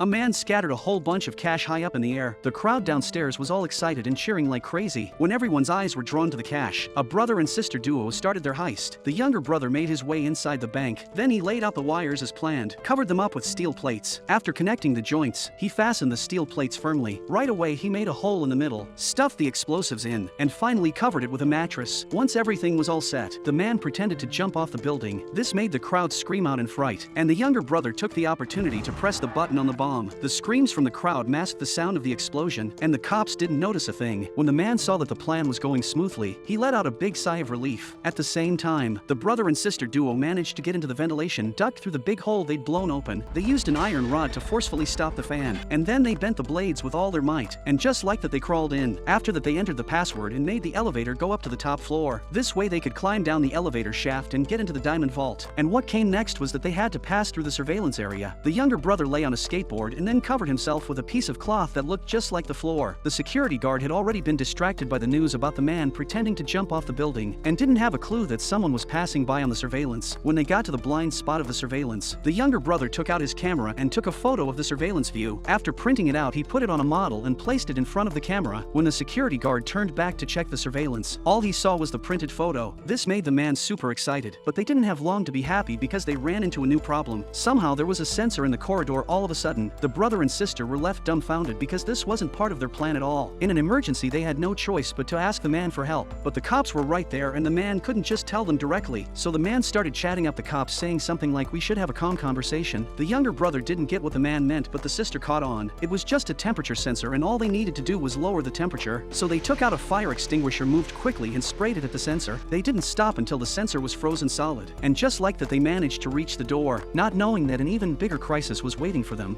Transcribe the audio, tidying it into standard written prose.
A man scattered a whole bunch of cash high up in the air. The crowd downstairs was all excited and cheering like crazy. When everyone's eyes were drawn to the cash, a brother and sister duo started their heist. The younger brother made his way inside the bank. Then he laid out the wires as planned, covered them up with steel plates. After connecting the joints, he fastened the steel plates firmly. Right away he made a hole in the middle, stuffed the explosives in, and finally covered it with a mattress. Once everything was all set, the man pretended to jump off the building. This made the crowd scream out in fright, and the younger brother took the opportunity to press the button on the bomb. The screams from the crowd masked the sound of the explosion, and the cops didn't notice a thing. When the man saw that the plan was going smoothly, he let out a big sigh of relief. At the same time, the brother and sister duo managed to get into the ventilation duct through the big hole they'd blown open. They used an iron rod to forcefully stop the fan, and then they bent the blades with all their might, and just like that they crawled in. After that they entered the password and made the elevator go up to the top floor. This way they could climb down the elevator shaft and get into the diamond vault. And what came next was that they had to pass through the surveillance area. The younger brother lay on a skateboard and then covered himself with a piece of cloth that looked just like the floor. The security guard had already been distracted by the news about the man pretending to jump off the building and didn't have a clue that someone was passing by on the surveillance. When they got to the blind spot of the surveillance, the younger brother took out his camera and took a photo of the surveillance view. After printing it out, he put it on a model and placed it in front of the camera. When the security guard turned back to check the surveillance, all he saw was the printed photo. This made the man super excited, but they didn't have long to be happy because they ran into a new problem. Somehow there was a sensor in the corridor. All of a sudden, the brother and sister were left dumbfounded because this wasn't part of their plan at all. In an emergency they had no choice but to ask the man for help, but the cops were right there and the man couldn't just tell them directly. So the man started chatting up the cops, saying something like, "We should have a calm conversation." The younger brother didn't get what the man meant, but the sister caught on. It was just a temperature sensor and all they needed to do was lower the temperature. So they took out a fire extinguisher, moved quickly and sprayed it at the sensor. They didn't stop until the sensor was frozen solid. And just like that they managed to reach the door, not knowing that an even bigger crisis was waiting for them.